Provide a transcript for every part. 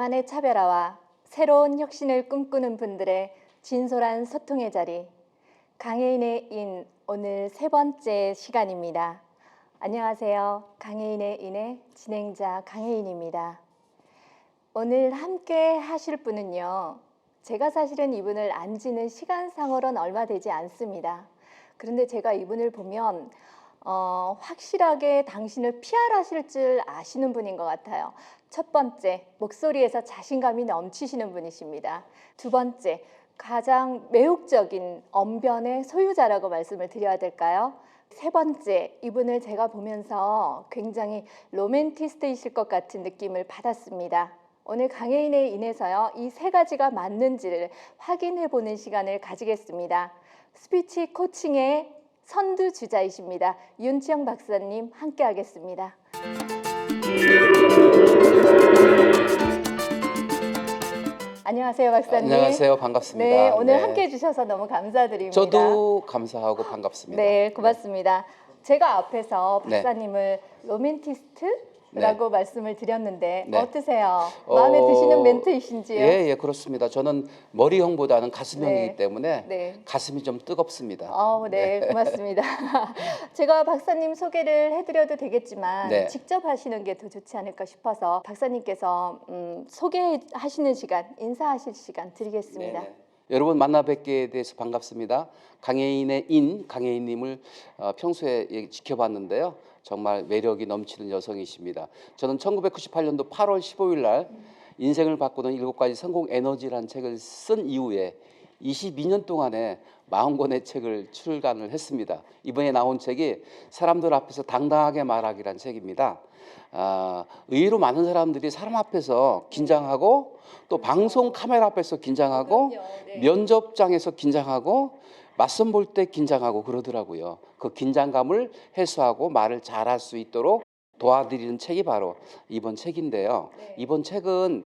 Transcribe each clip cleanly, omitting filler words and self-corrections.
나만의 차별화와 새로운 혁신을 꿈꾸는 분들의 진솔한 소통의 자리, 강혜인의 인, 오늘 세 번째 시간입니다. 안녕하세요. 강혜인의 인의 진행자 강혜인입니다. 오늘 함께 하실 분은요, 제가 사실은 이분을 안 지는 시간상으로는 얼마 되지 않습니다. 그런데 제가 이분을 보면 확실하게 당신을 PR하실 줄 아시는 분인 것 같아요. 첫 번째, 목소리에서 자신감이 넘치시는 분이십니다. 두 번째, 가장 매혹적인 언변의 소유자라고 말씀을 드려야 될까요? 세 번째, 이분을 제가 보면서 굉장히 로맨티스트이실 것 같은 느낌을 받았습니다. 오늘 강혜인의 인에서요, 이 세 가지가 맞는지를 확인해보는 시간을 가지겠습니다. 스피치 코칭의 선두주자이십니다. 윤치영 박사님 함께 하겠습니다. 안녕하세요, 박사님. 안녕하세요. 반갑습니다. 네, 오늘 함께 해주셔서 너무 감사드립니다. 저도 감사하고 반갑습니다. 네, 고맙습니다. 제가 앞에서 박사님을 로맨티스트라고 말씀을 드렸는데 어떠세요? 마음에 드시는 멘트이신지요? 예, 그렇습니다. 저는 머리형보다는 가슴형이기 때문에 가슴이 좀 뜨겁습니다. 네, 고맙습니다. 제가 박사님 소개를 해드려도 되겠지만 직접 하시는 게 더 좋지 않을까 싶어서 박사님께서 소개하시는 시간, 인사하실 시간 드리겠습니다. 여러분 만나 뵙게 돼서 반갑습니다. 강혜인의 인, 강혜인님을 평소에 지켜봤는데요. 정말 매력이 넘치는 여성이십니다. 저는 1998년도 8월 15일 날 인생을 바꾸는 7가지 성공 에너지라는 책을 쓴 이후에 22년 동안에 40권의 책을 출간을 했습니다. 이번에 나온 책이 사람들 앞에서 당당하게 말하기라는 책입니다. 의외로 많은 사람들이 사람 앞에서 긴장하고 또 방송 카메라 앞에서 긴장하고 면접장에서 긴장하고 맞선 볼 때 긴장하고 그러더라고요. 그 긴장감을 해소하고 말을 잘할 수 있도록 도와드리는 책이 바로 이번 책인데요. 이번 책은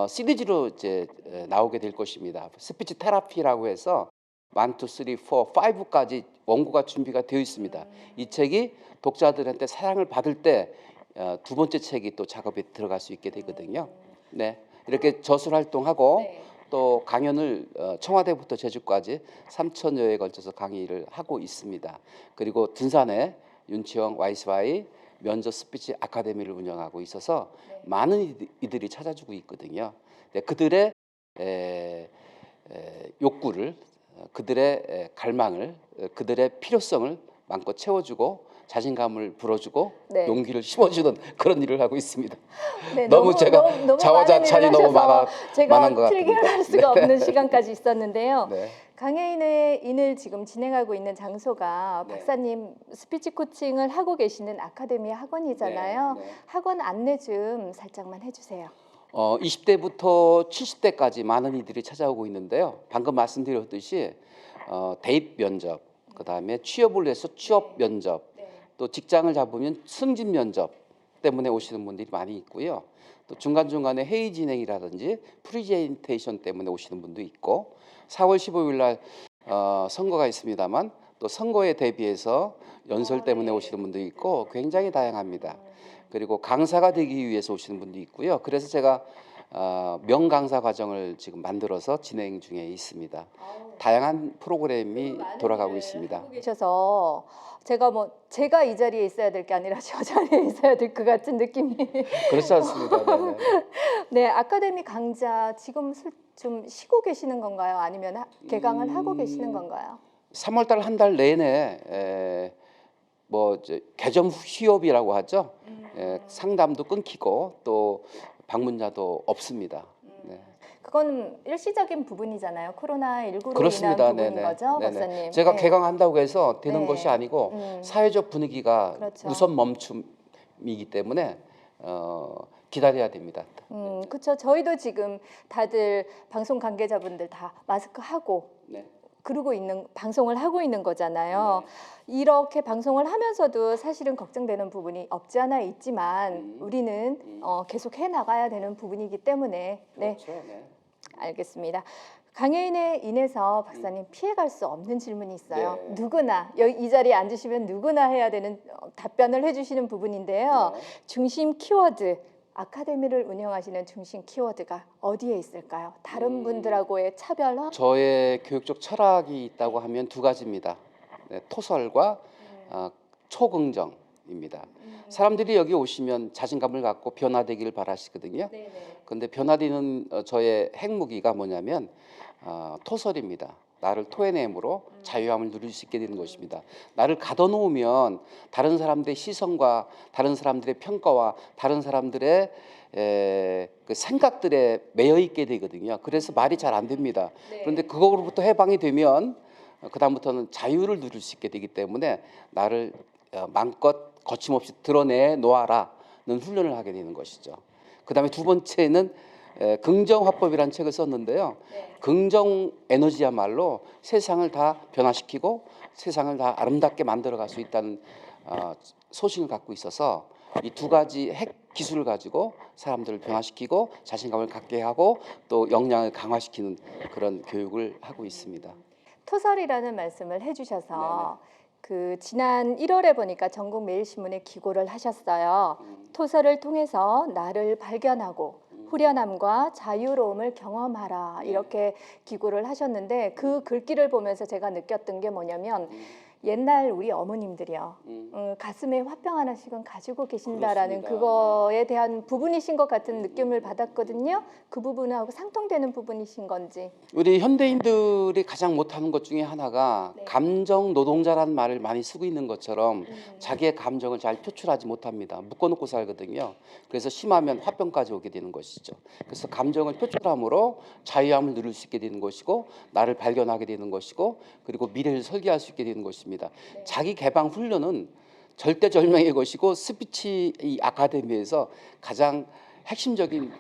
시리즈로 이제 나오게 될 것입니다. 스피치 테라피라고 해서 1, 2, 3, 4, 5까지 원고가 준비가 되어 있습니다. 이 책이 독자들한테 사랑을 받을 때 두 번째 책이 또 작업에 들어갈 수 있게 되거든요. 네, 이렇게 저술 활동하고 또 강연을 청와대부터 제주까지 3,000여회에 걸쳐서 강의를 하고 있습니다. 그리고 둔산에 윤치영 YSY 면접 스피치 아카데미를 운영하고 있어서 많은 이들이 찾아주고 있거든요. 그들의 욕구를, 그들의 갈망을, 그들의 필요성을 마음껏 채워주고 자신감을 불어주고 용기를 심어주는 그런 일을 하고 있습니다. 너무 제가 자화자찬이 너무 많은 것 같습니다. 제가 필기를 할 수가 없는 시간까지 있었는데요. 강혜인의 인을 지금 진행하고 있는 장소가 박사님 스피치 코칭을 하고 계시는 아카데미 학원이잖아요. 학원 안내 좀 살짝만 해주세요. 20대부터 70대까지 많은 이들이 찾아오고 있는데요. 방금 말씀드렸듯이 대입 면접, 그다음에 취업을 위해서 취업 면접, 또 직장을 잡으면 승진 면접 때문에 오시는 분들이 많이 있고요. 또 중간중간에 회의 진행이라든지 프리젠테이션 때문에 오시는 분도 있고 4월 15일 날 선거가 있습니다만 또 선거에 대비해서 연설 때문에 오시는 분도 있고 굉장히 다양합니다. 그리고 강사가 되기 위해서 오시는 분도 있고요. 그래서 제가 명강사 과정을 지금 만들어서 진행 중에 있습니다. 다양한 프로그램이 돌아가고 있습니다. 계셔서 제가 이 자리에 있어야 될 게 아니라 저 자리에 있어야 될 것 같은 느낌이. 그렇지 않습니다. 네, 아카데미 강좌 지금 좀 쉬고 계시는 건가요? 아니면 개강을 하고 계시는 건가요? 3월달 한 달 내내 개점 휴업이라고 하죠. 상담도 끊기고 또 방문자도 없습니다. 그건 일시적인 부분이잖아요. 코로나19로 그렇습니다. 인한 부분인 거죠, 박사님? 제가 개강한다고 해서 되는 것이 아니고 사회적 분위기가 우선 멈춤이기 때문에 기다려야 됩니다. 그렇죠. 저희도 지금 다들 방송 관계자분들 다 마스크 하고 방송을 하고 있는 거잖아요. 이렇게 방송을 하면서도 사실은 걱정되는 부분이 없지 않아 있지만 우리는 계속 해나가야 되는 부분이기 때문에 알겠습니다. 강혜인에 인해서 박사님 피해갈 수 없는 질문이 있어요. 누구나 이 자리에 앉으시면 누구나 해야 되는 답변을 해주시는 부분인데요. 중심 키워드 아카데미를 운영하시는 중심 키워드가 어디에 있을까요? 다른 분들하고의 차별화? 저의 교육적 철학이 있다고 하면 두 가지입니다. 네, 토설과 초긍정입니다. 사람들이 여기 오시면 자신감을 갖고 변화되기를 바라시거든요. 근데 변화되는 저의 핵무기가 뭐냐면 토설입니다. 나를 토해냄으로 자유함을 누릴 수 있게 되는 것입니다. 나를 가둬놓으면 다른 사람들의 시선과 다른 사람들의 평가와 다른 사람들의 그 생각들에 매여 있게 되거든요. 그래서 말이 잘 안 됩니다. 그런데 그거로부터 해방이 되면 그다음부터는 자유를 누릴 수 있게 되기 때문에 나를 마음껏 거침없이 드러내 놓아라는 훈련을 하게 되는 것이죠. 그다음에 두 번째는 긍정화법이라는 책을 썼는데요. 긍정 에너지야말로 세상을 다 변화시키고 세상을 다 아름답게 만들어갈 수 있다는 소신을 갖고 있어서 이 두 가지 핵 기술을 가지고 사람들을 변화시키고 자신감을 갖게 하고 또 역량을 강화시키는 그런 교육을 하고 있습니다. 토설이라는 말씀을 해주셔서 그 지난 1월에 보니까 전국 매일신문에 기고를 하셨어요. 토설을 통해서 나를 발견하고 후련함과 자유로움을 경험하라 이렇게 기고를 하셨는데 그 글귀를 보면서 제가 느꼈던 게 뭐냐면 옛날 우리 어머님들이요 가슴에 화병 하나씩은 가지고 계신다라는 그렇습니다. 그거에 대한 부분이신 것 같은 느낌을 받았거든요. 그 부분하고 상통되는 부분이신 건지. 우리 현대인들이 가장 못하는 것 중에 하나가 감정 노동자라는 말을 많이 쓰고 있는 것처럼 자기의 감정을 잘 표출하지 못합니다. 묶어놓고 살거든요. 그래서 심하면 화병까지 오게 되는 것이죠. 그래서 감정을 표출함으로 자유함을 누릴 수 있게 되는 것이고 나를 발견하게 되는 것이고 그리고 미래를 설계할 수 있게 되는 것입니다. 자기 개방 훈련은 절대절명의 것이고 스피치 이 아카데미에서 가장 핵심적인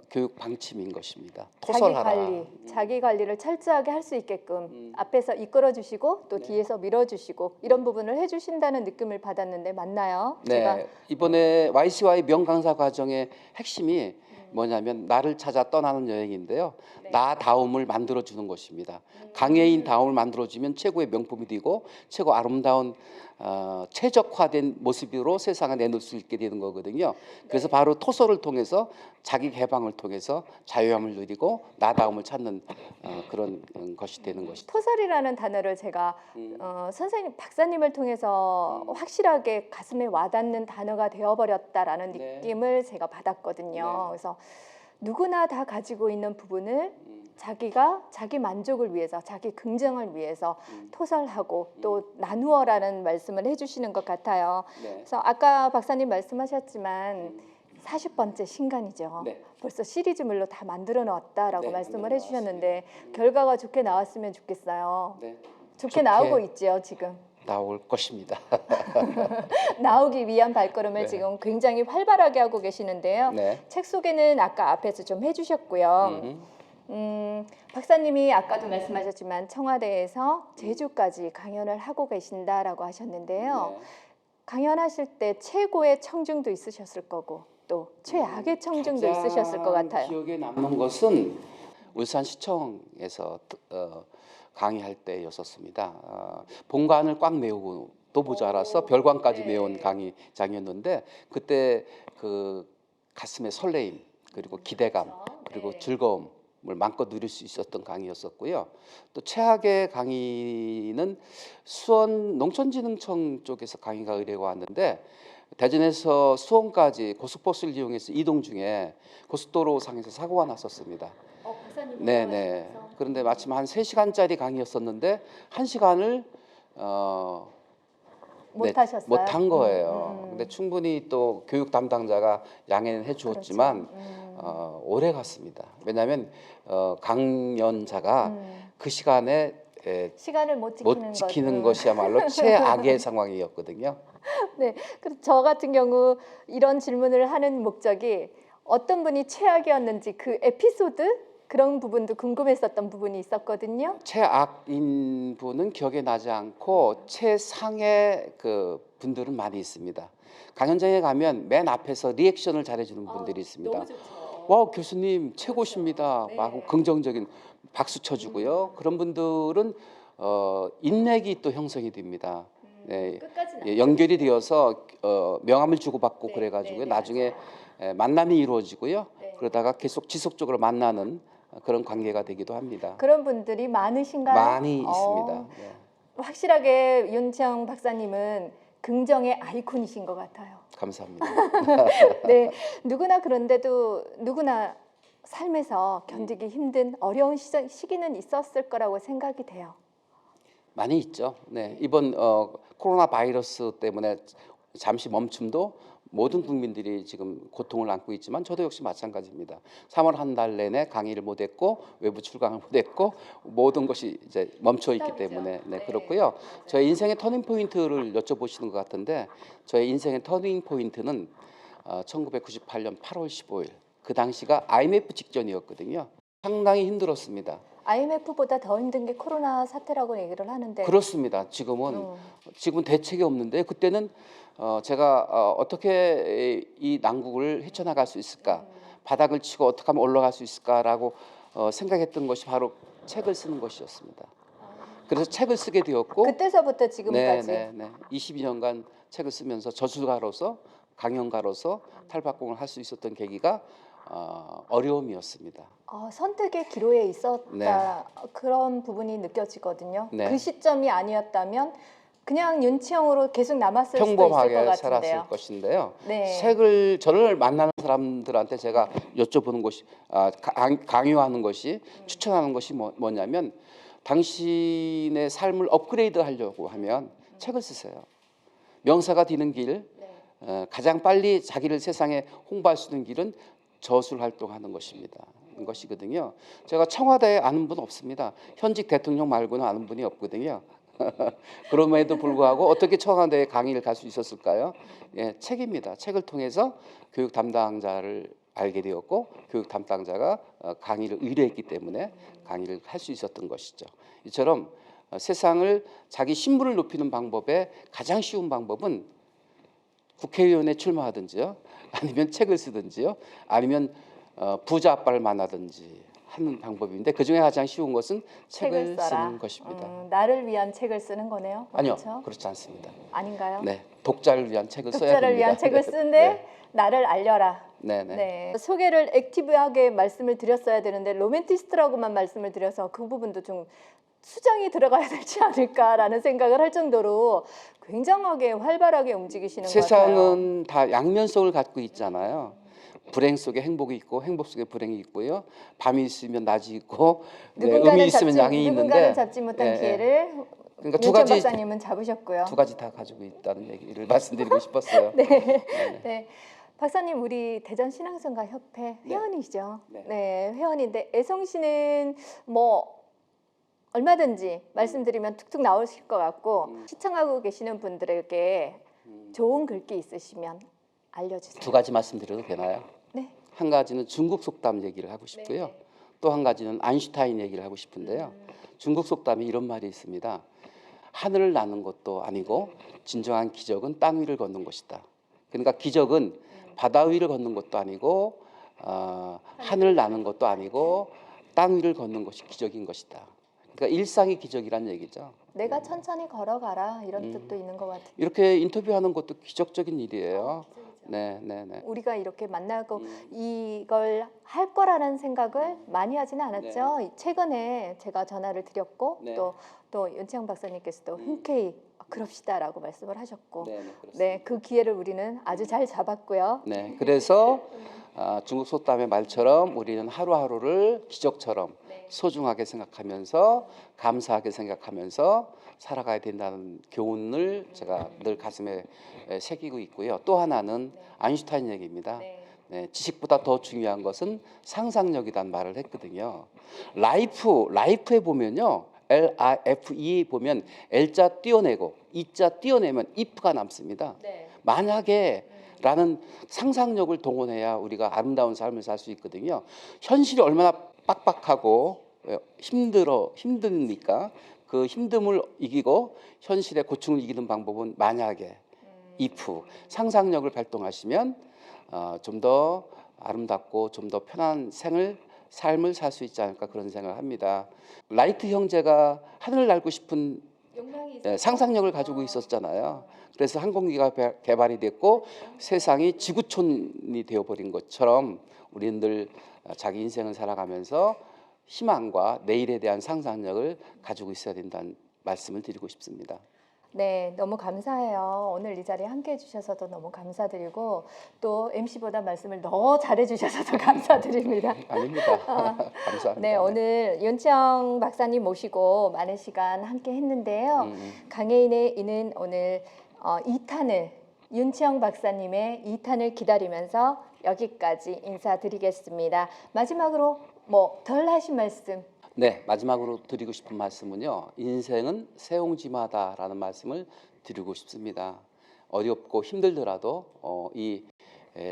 교육 방침인 것입니다. 토설하라. 자기 관리를 철저하게 할 수 있게끔 앞에서 이끌어 주시고 또 뒤에서 밀어 주시고 이런 부분을 해 주신다는 느낌을 받았는데 맞나요? 네. 이번에 YCY 명강사 과정의 핵심이 뭐냐면 나를 찾아 떠나는 여행인데요. 나다움을 만들어 주는 것입니다. 강혜인 다움을 만들어 주면 최고의 명품이 되고 최고 아름다운 최적화된 모습으로 세상에 내놓을 수 있게 되는 거거든요. 그래서 바로 토설을 통해서 자기 개방을 통해서 자유함을 누리고 나다움을 찾는 그런 것이 되는 것이죠. 토설이라는 단어를 제가 선생님 박사님을 통해서 확실하게 가슴에 와닿는 단어가 되어버렸다라는 느낌을 제가 받았거든요. 그래서 누구나 다 가지고 있는 부분을 자기가 자기 만족을 위해서 자기 긍정을 위해서 토설하고 또 나누어라는 말씀을 해주시는 것 같아요. 그래서 아까 박사님 말씀하셨지만 40번째 신간이죠. 벌써 시리즈물로 다 만들어 놨다라고 말씀을 해주셨는데 결과가 좋게 나왔으면 좋겠어요. 좋게 나오고 있죠 지금. 나올 것입니다. 나오기 위한 발걸음을 지금 굉장히 활발하게 하고 계시는데요. 책 소개는 아까 앞에서 좀 해주셨고요. 박사님이 아까도 말씀하셨지만 청와대에서 제주까지 강연을 하고 계신다라고 하셨는데요. 강연하실 때 최고의 청중도 있으셨을 거고 또 최악의 청중도 있으셨을 것 같아요. 기억에 남는 것은 울산시청에서 강의할 때였었습니다. 본관을 꽉 메우고 또 모자라서 별관까지 메운 강의장이었는데 그때 그 가슴의 설레임 그리고 기대감 그리고 즐거움을 마음껏 누릴 수 있었던 강의였었고요. 또 최악의 강의는 수원 농촌진흥청 쪽에서 강의가 의뢰가 왔는데 대전에서 수원까지 고속버스를 이용해서 이동 중에 고속도로 상에서 사고가 났었습니다. 네네. 그런데 마침 한 3시간짜리 강의였었는데 1시간을 못한 거예요. 근데 충분히 또 교육 담당자가 양해는 해주었지만 오래 갔습니다. 왜냐하면 강연자가 그 시간에 시간을 못 지키는 것이야말로 최악의 상황이었거든요. 네, 그래서 저 같은 경우 이런 질문을 하는 목적이 어떤 분이 최악이었는지 그 에피소드 그런 부분도 궁금했었던 부분이 있었거든요. 최악인 분은 기억에 나지 않고 최상의 그 분들은 많이 있습니다. 강연장에 가면 맨 앞에서 리액션을 잘해주는 분들이 있습니다. 너무 좋죠. 와 교수님 최고십니다. 하고 긍정적인 박수 쳐주고요. 그런 분들은 인맥이 또 형성이 됩니다. 끝까지 연결이 되어서 명함을 주고받고 그래가지고 나중에 만남이 이루어지고요. 네. 그러다가 계속 지속적으로 만나는 그런 관계가 되기도 합니다. 그런 분들이 많으신가요? 많이 있습니다. 네. 확실하게 윤지영 박사님은 긍정의 아이콘이신 것 같아요. 감사합니다. 네, 누구나 그런데도 누구나 삶에서 견디기 힘든 어려운 시기는 있었을 거라고 생각이 돼요. 많이 있죠. 네, 이번 코로나 바이러스 때문에 잠시 멈춤도 모든 국민들이 지금 고통을 안고 있지만 저도 역시 마찬가지입니다. 3월 한 달 내내 강의를 못했고 외부 출강을 못했고 모든 것이 이제 멈춰 있기 때문에 네, 그렇고요. 저의 인생의 터닝 포인트를 여쭤보시는 것 같은데 저의 인생의 터닝 포인트는 1998년 8월 15일 그 당시가 IMF 직전이었거든요. 상당히 힘들었습니다. IMF보다 더 힘든 게 코로나 사태라고 얘기를 하는데 그렇습니다. 지금은 대책이 없는데 그때는 제가 어떻게 이 난국을 헤쳐나갈 수 있을까, 바닥을 치고 어떻게 하면 올라갈 수 있을까라고 생각했던 것이 바로 책을 쓰는 것이었습니다. 그래서 책을 쓰게 되었고 그때서부터 지금까지 22년간 책을 쓰면서 저술가로서 강연가로서 탈바꿈을 할 수 있었던 계기가 어려움이었습니다. 선택의 기로에 있었다 네. 그런 부분이 느껴지거든요. 네. 그 시점이 아니었다면 그냥 윤치영으로 계속 남았을 수도 있을 것 평범하게 같은데요. 살았을 것인데요. 네. 책을 저를 만나는 사람들한테 제가 여쭤보는 것이 강요하는 것이 추천하는 것이 뭐냐면 당신의 삶을 업그레이드 하려고 하면 책을 쓰세요. 명사가 되는 길, 가장 빨리 자기를 세상에 홍보할 수 있는 길은 저술 활동하는 것이거든요. 제가 청와대에 아는 분 없습니다. 현직 대통령 말고는 아는 분이 없거든요. 그럼에도 불구하고 어떻게 청와대에 강의를 갈 수 있었을까요? 예, 책입니다. 책을 통해서 교육 담당자를 알게 되었고 교육 담당자가 강의를 의뢰했기 때문에 강의를 할 수 있었던 것이죠. 이처럼 세상을 자기 신분을 높이는 방법의 가장 쉬운 방법은 국회의원에 출마하든지요, 아니면 책을 쓰든지요, 아니면 부자 아빠를 만나든지 하는 방법인데 그 중에 가장 쉬운 것은 책을 쓰는 것입니다. 나를 위한 책을 쓰는 거네요. 아니요, 그렇죠? 그렇지 않습니다. 아닌가요? 네, 독자를 위한 책을 써야 됩니다. 독자를 위한 책을 쓰는데 나를 알려라. 네네. 네. 소개를 액티브하게 말씀을 드렸어야 되는데 로맨티스트라고만 말씀을 드려서 그 부분도 좀 수정이 들어가야 되지 않을까라는 생각을 할 정도로 굉장하게 활발하게 움직이시는 것 같아요. 세상은 다 양면성을 갖고 있잖아요. 불행 속에 행복이 있고 행복 속에 불행이 있고요. 밤이 있으면 낮이 있고 음이 있으면 양이 있는데 누군가는 잡지 못한 기회를 그러니까 윤지영 박사님은 잡으셨고요. 두 가지 다 가지고 있다는 얘기를 말씀드리고 싶었어요. 네. 박사님 우리 대전 신앙성가 협회 회원이시죠? 네, 회원인데 애성 씨는 뭐 얼마든지 말씀드리면 툭툭 나오실 것 같고 시청하고 계시는 분들에게 좋은 글귀 있으시면 알려주세요. 두 가지 말씀드려도 되나요? 네. 한 가지는 중국 속담 얘기를 하고 싶고요. 또 한 가지는 아인슈타인 얘기를 하고 싶은데요. 중국 속담에 이런 말이 있습니다. 하늘을 나는 것도 아니고 진정한 기적은 땅 위를 걷는 것이다. 그러니까 기적은 바다 위를 걷는 것도 아니고 하늘을 나는 것도 아니고 땅 위를 걷는 것이 기적인 것이다. 그러니까 일상이 기적이란 얘기죠. 내가 천천히 걸어가라 이런 뜻도 있는 것 같아요. 이렇게 인터뷰하는 것도 기적적인 일이에요. 네. 우리가 이렇게 만나고 이걸 할 거라는 생각을 많이 하지는 않았죠. 최근에 제가 전화를 드렸고 또 윤채영 박사님께서도 흔쾌히 그럽시다라고 말씀을 하셨고 그 기회를 우리는 아주 잘 잡았고요. 네, 그래서 중국 속담의 말처럼 우리는 하루하루를 기적처럼 소중하게 생각하면서 감사하게 생각하면서 살아가야 된다는 교훈을 제가 늘 가슴에 새기고 있고요. 또 하나는 아인슈타인 얘기입니다. 지식보다 더 중요한 것은 상상력이란 말을 했거든요. 라이프에 보면요. LIFE 보면 L자 띄어내고 E자 띄어내면 if가 남습니다. 만약에 라는 상상력을 동원해야 우리가 아름다운 삶을 살 수 있거든요. 현실이 얼마나 빡빡하고 힘드니까 그 힘듦을 이기고 현실의 고충을 이기는 방법은 만약에 if 상상력을 발동하시면 좀 더 아름답고 좀 더 편한 삶을 살 수 있지 않을까 그런 생각을 합니다. 라이트 형제가 하늘을 날고 싶은 욕망이 상상력을 가지고 있었잖아요. 그래서 항공기가 개발이 됐고 세상이 지구촌이 되어버린 것처럼 우리들 자기 인생을 살아가면서 희망과 내일에 대한 상상력을 가지고 있어야 된다는 말씀을 드리고 싶습니다. 네, 너무 감사해요. 오늘 이 자리에 함께 해주셔서도 너무 감사드리고 또 MC보다 말씀을 더 잘해주셔서도 감사드립니다. 아닙니다. 감사합니다. 네, 오늘 윤치영 박사님 모시고 많은 시간 함께 했는데요. 강혜인의 인은 오늘 2탄을 윤치영 박사님의 2탄을 기다리면서 여기까지 인사드리겠습니다. 마지막으로 뭐 덜 하신 말씀. 네, 마지막으로 드리고 싶은 말씀은요. 인생은 세옹지마다라는 말씀을 드리고 싶습니다. 어렵고 힘들더라도 이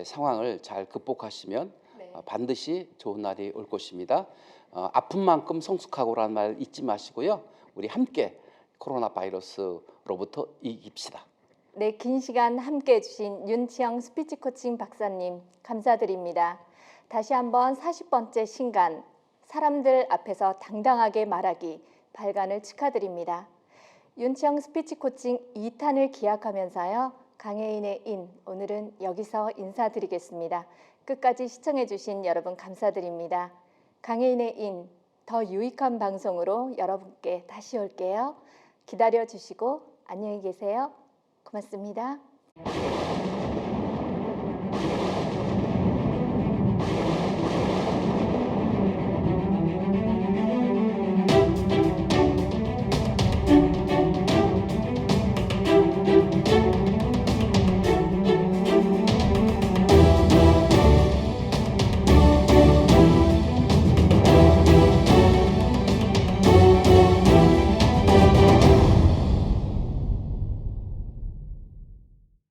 상황을 잘 극복하시면 네. 반드시 좋은 날이 올 것입니다. 아픈 만큼 성숙하고라는 말 잊지 마시고요. 우리 함께 코로나 바이러스로부터 이깁시다. 네, 긴 시간 함께 해주신 윤치영 스피치 코칭 박사님 감사드립니다. 다시 한번 40번째 신간 사람들 앞에서 당당하게 말하기 발간을 축하드립니다. 윤치영 스피치 코칭 2탄을 기약하면서요. 강혜인의 인 오늘은 여기서 인사드리겠습니다. 끝까지 시청해주신 여러분 감사드립니다. 강혜인의 인 더 유익한 방송으로 여러분께 다시 올게요. 기다려주시고 안녕히 계세요. 고맙습니다.